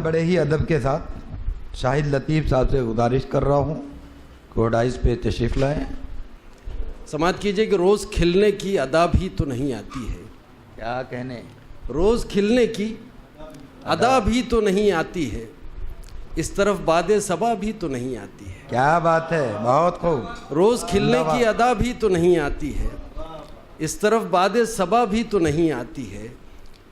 بڑے ہی ادب کے ساتھ شاہد لطیف صاحب سے گزارش کر رہا ہوں کوڈائز پہ تشریف لائیں. سماعت کیجئے کہ روز کھلنے کی ادا بھی تو نہیں آتی ہے. کیا کہنے؟ روز کھلنے کی ادا بھی تو نہیں آتی ہے, اس طرف باد صبا بھی تو نہیں آتی ہے. کیا بات ہے, بہت خوب. روز کھلنے کی ادا بھی تو نہیں آتی ہے, اس طرف باد صبا بھی تو نہیں آتی ہے.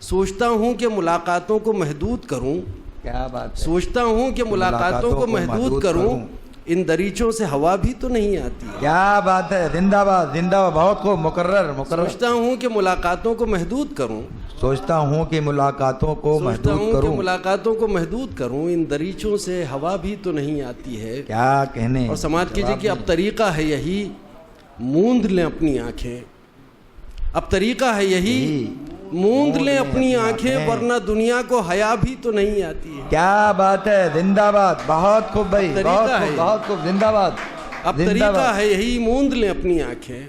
سوچتا ہوں کہ ملاقاتوں کو محدود کروں, کیا بات ہے. سوچتا ہوں کہ ملاقاتوں کو محدود کروں, ان دریچوں سے ہوا بھی تو نہیں آتی ہے. کیا بات ہے, زندہ باد زندہ باد, بہت خوب. مقرر. سوچتا ہوں کہ ملاقاتوں کو محدود کروں, سوچتا ہوں کہ ملاقاتوں کو محدود کروں, ملاقاتوں کو محدود کروں, ان دریچوں سے ہوا بھی تو نہیں آتی ہے. کیا کہنے. اور سماعت کیجئے کہ اب طریقہ ہے یہی موند لیں اپنی آنکھیں, اب طریقہ ہے یہی موند لیں اپنی آنکھیں, ورنہ دنیا کو حیا بھی تو نہیں آتی ہے. کیا بات ہے, زندہ باد. بہت خوب بھائی, بہت خوب, بہت خوب. زندہ باد. اب طریقہ ہے یہی موند لیں اپنی آنکھیں,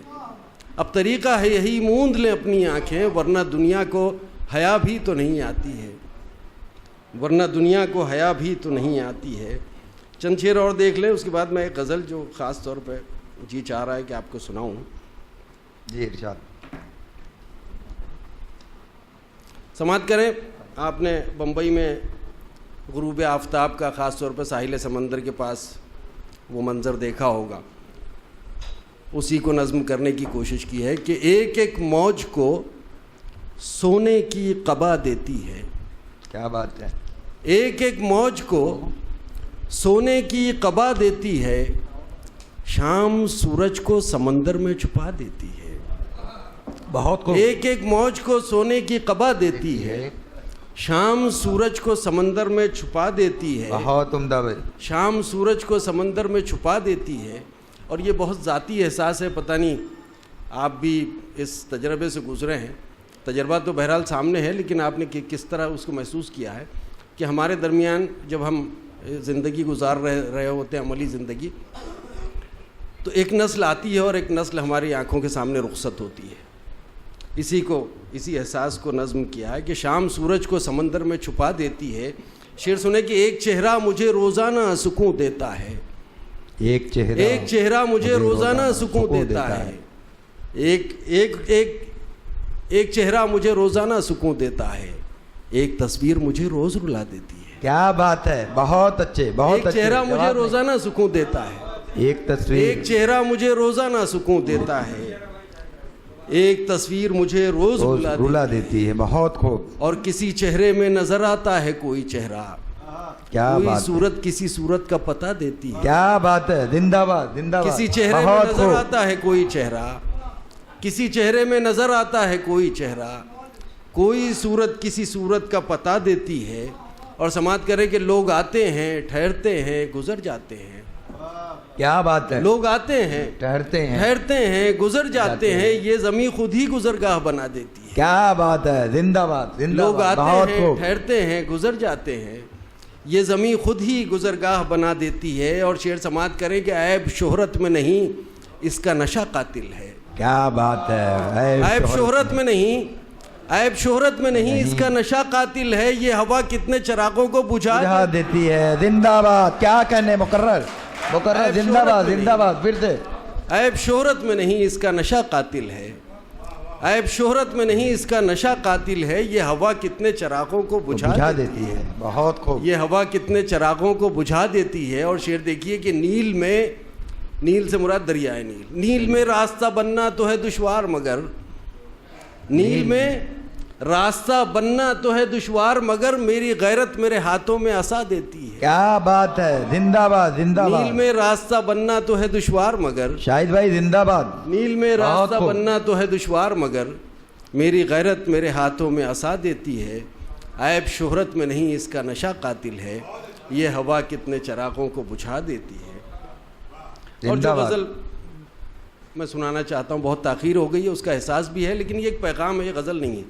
اب طریقہ ہے یہی موند لیں اپنی آنکھیں, ورنہ دنیا کو حیا بھی تو نہیں آتی ہے, ورنہ دنیا کو حیا بھی تو نہیں آتی ہے. چند شعر اور دیکھ لیں, اس کے بعد میں ایک غزل جو خاص طور پہ جی چاہ رہا ہے کہ آپ کو سناؤں. جی ارشاد. سماعت کریں. آپ نے بمبئی میں غروب آفتاب کا خاص طور پہ ساحل سمندر کے پاس وہ منظر دیکھا ہوگا, اسی کو نظم کرنے کی کوشش کی ہے کہ ایک ایک موج کو سونے کی قبا دیتی ہے. کیا بات ہے. ایک ایک موج کو سونے کی قبا دیتی ہے, شام سورج کو سمندر میں چھپا دیتی ہے. بہت خوب. ایک ایک موج کو سونے کی قبا دیتی ہے, شام سورج کو سمندر میں چھپا دیتی ہے. بہت عمدہ بھائی. شام سورج کو سمندر میں چھپا دیتی ہے. اور یہ بہت ذاتی احساس ہے, پتہ نہیں آپ بھی اس تجربے سے گزرے ہیں, تجربہ تو بہرحال سامنے ہے, لیکن آپ نے کس طرح اس کو محسوس کیا ہے کہ ہمارے درمیان جب ہم زندگی گزار رہے ہوتے ہیں, عملی زندگی, تو ایک نسل آتی ہے اور ایک نسل ہماری آنکھوں کے سامنے رخصت ہوتی ہے. اسی احساس کو نظم کیا ہے کہ شام سورج کو سمندر میں چھپا دیتی ہے. شعر سنے کہ ایک چہرہ مجھے روزانہ سکون دیتا ہے, ایک چہرہ مجھے روزانہ سکون دیتا ہے, ایک چہرہ مجھے روزانہ سکون دیتا ہے, ایک تصویر مجھے روز رلا دیتی ہے. کیا بات ہے, بہت اچھے, بہت اچھے. ایک چہرہ مجھے روزانہ سکون دیتا ہے, ایک تصویر, ایک چہرہ مجھے روزانہ سکون دیتا ہے, ایک تصویر مجھے روز رلا دیتی ہے. بہت خوب. اور کسی چہرے میں نظر آتا ہے کوئی چہرہ, کوئی صورت کسی صورت کا پتہ دیتی ہے. کیا بات ہے, زندہ باد زندہ باد. کسی چہرے میں نظر آتا ہے کوئی چہرہ, کسی چہرے میں نظر آتا ہے کوئی چہرہ, کوئی صورت کسی صورت کا پتہ دیتی ہے. اور سماعت کریں کہ لوگ آتے ہیں, ٹھہرتے ہیں, گزر جاتے ہیں. کیا بات ہے. لوگ آتے ہیں, ٹھہرتے ہیں, گزر جاتے ہیں, یہ زمین خود ہی گزرگاہ بنا دیتی ہے. کیا بات ہے, زندہ باد زندہ باد. لوگ آتے ہیں, ٹھہرتے ہیں, گزر جاتے ہیں, یہ زمین خود ہی گزرگاہ بنا دیتی ہے. اور شعر سماعت کریں کہ عیب شہرت میں نہیں, اس کا نشہ قاتل ہے. کیا بات ہے. عیب شہرت میں نہیں, عیب شہرت میں نہیں, اس کا نشہ قاتل ہے. یہ ہوا کتنے چراغوں کو بجھا دیتی ہے. زندہ باد. کیا کہنے. مقرر. زندہ باد زندہ باد. پھر سے. عیب شہرت میں نہیں, اس کا نشہ قاتل ہے. عیب شہرت میں نہیں, اس کا نشہ قاتل ہے. یہ ہوا کتنے چراغوں کو بجھا دیتی ہے. بہت خوب. یہ ہوا کتنے چراغوں کو بجھا دیتی ہے. اور شعر دیکھیے کہ نیل سے مراد دریائے نیل میں راستہ بننا تو ہے دشوار, مگر نیل میں راستہ بننا تو ہے دشوار, مگر میری غیرت میرے ہاتھوں میں عصا دیتی ہے. کیا بات ہے. زندہ باد زندہ باد. نیل میں راستہ بننا تو ہے دشوار, مگر شاہد بھائی زندہ باد. نیل میں راستہ بننا تو ہے دشوار, مگر میری غیرت میرے ہاتھوں میں عصا دیتی ہے. عیب شہرت میں نہیں, اس کا نشہ قاتل ہے. یہ ہوا کتنے چراغوں کو بجھا دیتی ہے. اور جو غزل میں سنانا چاہتا ہوں, بہت تاخیر ہو گئی ہے, اس کا احساس بھی ہے, لیکن یہ ایک پیغام ہے, یہ غزل نہیں ہے.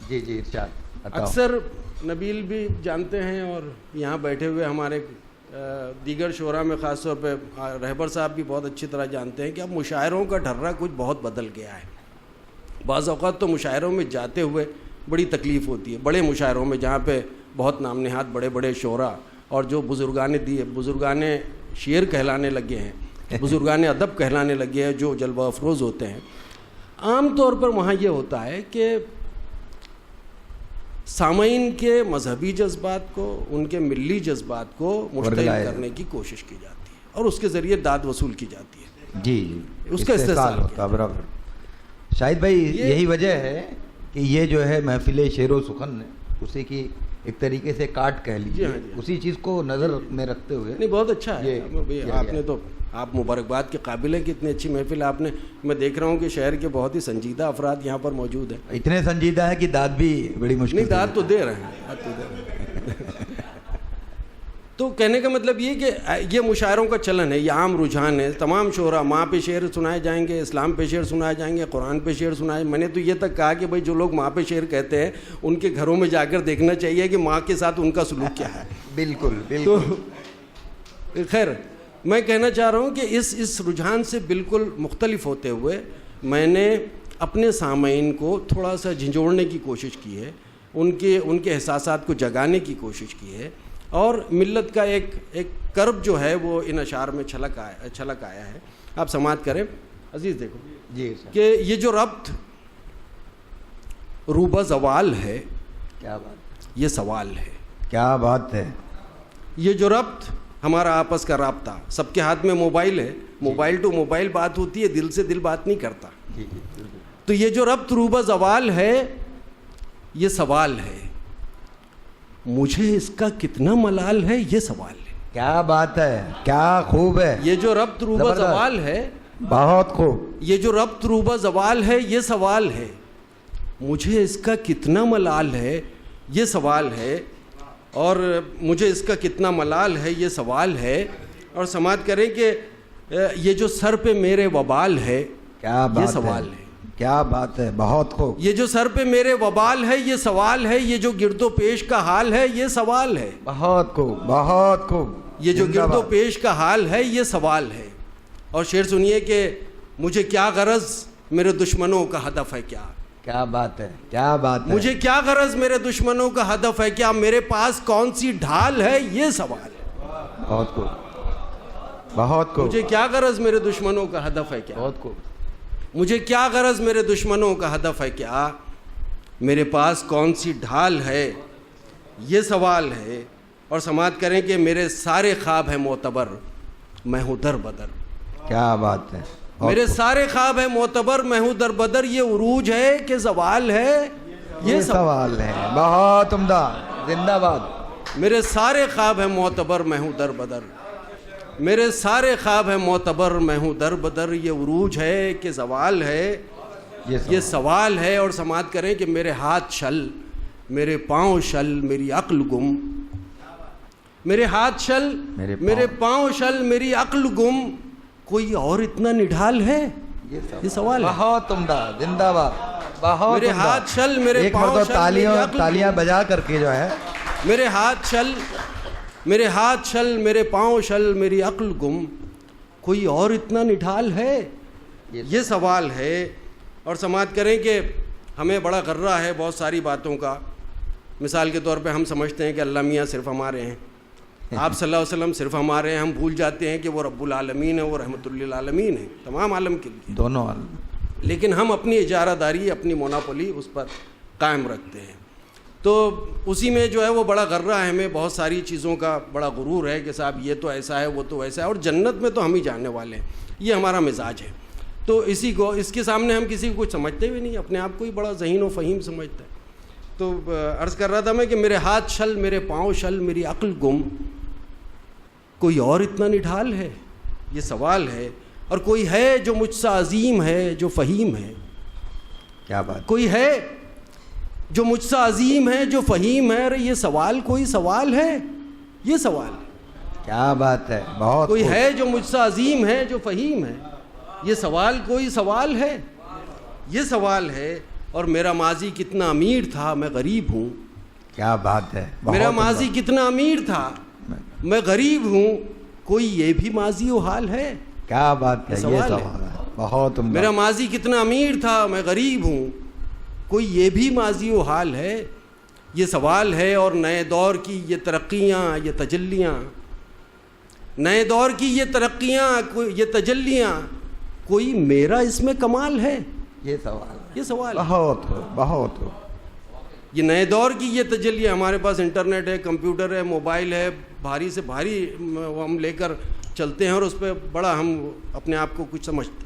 جی جی ارشاد. اکثر نبیل بھی جانتے ہیں اور یہاں بیٹھے ہوئے ہمارے دیگر شعراء میں خاص طور پہ رہبر صاحب بھی بہت اچھی طرح جانتے ہیں کہ اب مشاعروں کا ڈھرا کچھ بہت بدل گیا ہے. بعض اوقات تو مشاعروں میں جاتے ہوئے بڑی تکلیف ہوتی ہے, بڑے مشاعروں میں جہاں پہ بہت نام نہاد بڑے بڑے شعراء اور جو بزرگان شعر کہلانے لگے ہیں، بزرگان ادب کہلانے لگے ہیں، جو جلوہ افروز ہوتے ہیں، عام طور پر وہاں یہ ہوتا ہے کہ سامعین کے مذہبی جذبات کو، ان کے ملی جذبات کو مشتعل کرنے کی کوشش کی جاتی ہے اور اس کے ذریعے داد وصول کی جاتی ہے، جی اس کا استحصال ہوتا ہے برابر۔ شاہد بھائی یہی وجہ ہے کہ یہ جو ہے محفل شعر و سخن اسی کی ایک طریقے سے کاٹ کہہ لیجیے، اسی چیز کو نظر میں رکھتے ہوئے۔ نہیں بہت اچھا ہے، آپ نے تو آپ مبارکباد کے قابل ہیں کہ اتنی اچھی محفل آپ نے، میں دیکھ رہا ہوں کہ شہر کے بہت ہی سنجیدہ افراد یہاں پر موجود ہیں، اتنے سنجیدہ ہے کہ داد بھی بڑی مشکل، نہیں داد تو دے رہے ہیں۔ تو کہنے کا مطلب یہ کہ یہ مشاعروں کا چلن ہے، یہ عام رجحان ہے، تمام شعراء ماں پہ شعر سنائے جائیں گے، اسلام پہ شعر سنائے جائیں گے، قرآن پہ شعر سنائے، میں نے تو یہ تک کہا کہ بھائی جو لوگ ماں پہ شعر کہتے ہیں ان کے گھروں میں جا کر دیکھنا چاہیے کہ ماں کے ساتھ ان کا سلوک کیا ہے۔ بالکل تو خیر میں کہنا چاہ رہا ہوں کہ اس رجحان سے بالکل مختلف ہوتے ہوئے میں نے اپنے سامعین کو تھوڑا سا جھنجھوڑنے کی کوشش کی ہے، ان کے احساسات کو جگانے کی کوشش کی ہے، اور ملت کا ایک کرب جو ہے وہ ان اشعار میں چھلک آیا ہے۔ آپ سماعت کریں عزیز، دیکھو جی کہ یہ جو ربط روبہ زوال ہے، کیا بات، یہ سوال ہے، کیا بات ہے، یہ جو ربط ہمارا آپس کا رابطہ، سب کے ہاتھ میں موبائل ہے، موبائل ٹو موبائل بات ہوتی ہے، دل سے دل بات نہیں کرتا، تو یہ جو ربط روبہ زوال ہے یہ سوال ہے، مجھے اس کا کتنا ملال ہے، یہ سوال ہے۔ کیا بات ہے، کیا خوب ہے، یہ جو ربط روبہ زوال ہے، بہت خوب، یہ جو ربط روبہ زوال ہے یہ سوال ہے، مجھے اس کا کتنا ملال ہے، یہ سوال ہے، اور مجھے اس کا کتنا ملال ہے، یہ سوال ہے، اور سماعت کریں کہ یہ جو سر پہ میرے وبال ہے، کیا یہ بات سوال ہے، کیا بات ہے، بہت خوب، یہ جو سر پہ میرے وبال ہے یہ سوال ہے، یہ جو گرد و پیش کا حال ہے یہ سوال ہے، بہت خوب، بہت خوب، یہ جو گرد و پیش کا حال ہے یہ سوال ہے۔ اور شعر سنیے کہ مجھے کیا غرض میرے دشمنوں کا ہدف ہے کیا، کیا بات ہے، کیا بات ہے، مجھے کیا غرض میرے دشمنوں کا ہدف ہے کیا، میرے پاس کون سی ڈھال ہے یہ سوال ہے، بہت خوب، بہت خوب، مجھے کیا غرض میرے دشمنوں کا ہدف ہے کیا، بہت خوب، مجھے کیا غرض میرے دشمنوں کا ہدف ہے کیا، میرے پاس کون سی ڈھال ہے یہ سوال ہے، اور سماعت کریں کہ میرے سارے خواب ہیں معتبر، میں ہوں در بدر، کیا بات ہے، میرے سارے خواب ہیں معتبر، میں ہوں در بدر، یہ عروج ہے کہ زوال ہے یہ سوال ہے، بہت عمدہ، زندہ باد، میرے سارے خواب ہیں معتبر، میں ہوں در بدر، میرے سارے خواب ہیں معتبر، میں ہوں در بدر، یہ عروج ہے کہ زوال ہے یہ سوال ہے، اور سماعت کریں کہ میرے ہاتھ شل، میرے پاؤں شل، میری عقل گم، میرے ہاتھ شل، میرے پاؤں شل، میری عقل گم، کوئی اور اتنا نڈھال ہے یہ سوال ہے، بہت عمدہ، زندہ باد، بہت میرے ہاتھ شل، میرے پاؤں شل، تالیاں بجا کر کے جو ہے، میرے ہاتھ شل، میرے ہاتھ شل، میرے پاؤں شل، میری عقل گم، کوئی اور اتنا نڈھال ہے یہ سوال ہے۔ اور سماعت کریں کہ ہمیں بڑا غرہ ہے بہت ساری باتوں کا، مثال کے طور پہ ہم سمجھتے ہیں کہ اللہ میاں صرف ہمارے ہیں، آپ صلی اللہ علیہ وسلم صرف ہمارے ہیں، ہم بھول جاتے ہیں کہ وہ رب العالمین ہے، وہ رحمت للعالمین ہے، تمام عالم کے لیے، دونوں عالم، لیکن ہم اپنی اجارہ داری، اپنی مونوپولی اس پر قائم رکھتے ہیں، تو اسی میں جو ہے وہ بڑا غرہ ہے، ہمیں بہت ساری چیزوں کا بڑا غرور ہے کہ صاحب یہ تو ایسا ہے، وہ تو ویسا ہے، اور جنت میں تو ہم ہی جاننے والے ہیں، یہ ہمارا مزاج ہے، تو اس کے سامنے ہم کسی کو کچھ سمجھتے بھی نہیں، اپنے آپ کو ہی بڑا ذہین و فہیم سمجھتا ہے۔ تو عرض کر رہا تھا میں کہ میرے ہاتھ شل، میرے پاؤں شل، میری عقل گم، کوئی اور اتنا نڈھال ہے یہ سوال ہے، اور کوئی ہے جو مجھ سے عظیم ہے، جو فہیم ہے، کیا بات، کوئی ہے جو مجھ سے عظیم ہے، جو فہیم ہے، ارے یہ سوال کوئی سوال ہے یہ سوال ہے، کیا بات ہے، بہت، کوئی ہے جو مجھ سے عظیم ہے، جو فہیم ہے، یہ سوال کوئی سوال ہے یہ سوال ہے، اور میرا ماضی کتنا امیر تھا، میں غریب ہوں، کیا بات ہے، میرا ماضی کتنا امیر تھا، میں غریب ہوں، کوئی یہ بھی ماضی و حال ہے، کیا بات ہے، یہ سوال ہے، بہت عمدہ، میرا ماضی کتنا امیر تھا، میں غریب ہوں، کوئی یہ بھی ماضی و حال ہے، یہ سوال ہے، اور نئے دور کی یہ ترقیاں، یہ تجلیاں، نئے دور کی یہ ترقیاں، یہ تجلیاں، کوئی میرا اس میں کمال ہے؟ یہ سوال، یہ سوال بہت ہو یہ نئے دور کی یہ تجلیاں. ہمارے پاس انٹرنیٹ ہے، کمپیوٹر ہے، موبائل ہے، بھاری سے بھاری ہم لے کر چلتے ہیں اور اس پہ بڑا ہم اپنے آپ کو کچھ سمجھتے ہیں.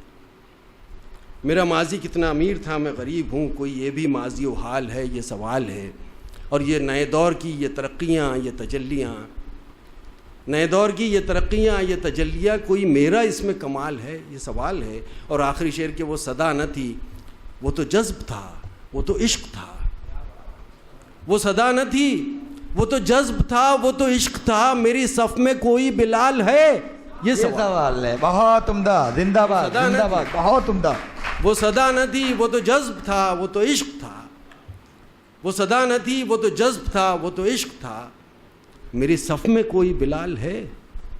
میرا ماضی کتنا امیر تھا، میں غریب ہوں، کوئی یہ بھی ماضی و حال ہے؟ یہ سوال ہے. اور یہ نئے دور کی یہ ترقیاں، یہ تجلیاں، نئے دور کی یہ ترقیاں، یہ تجلیاں، کوئی میرا اس میں کمال ہے؟ یہ سوال ہے. اور آخری شعر کہ وہ صدا نہ تھی، وہ تو جذب تھا، وہ تو عشق تھا. وہ صدا نہ تھی، وہ تو جذب تھا، وہ تو عشق تھا. میری صف میں کوئی بلال ہے؟ یہ سوال ہے. بہت عمدہ، زندہ باد، زندہ باد، بہت عمدہ. وہ صدا نہ تھی، وہ تو جذب تھا، وہ تو عشق تھا. وہ صدا نہ تھی، وہ تو جذب تھا، وہ تو عشق تھا. میری صف میں کوئی بلال ہے؟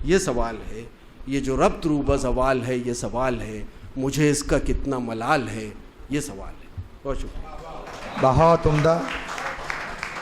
یہ سوال ہے. یہ جو ربط روبہ زوال ہے، یہ سوال ہے. مجھے اس کا کتنا ملال ہے؟ یہ سوال ہے. بہت شکریہ. بہت عمدہ.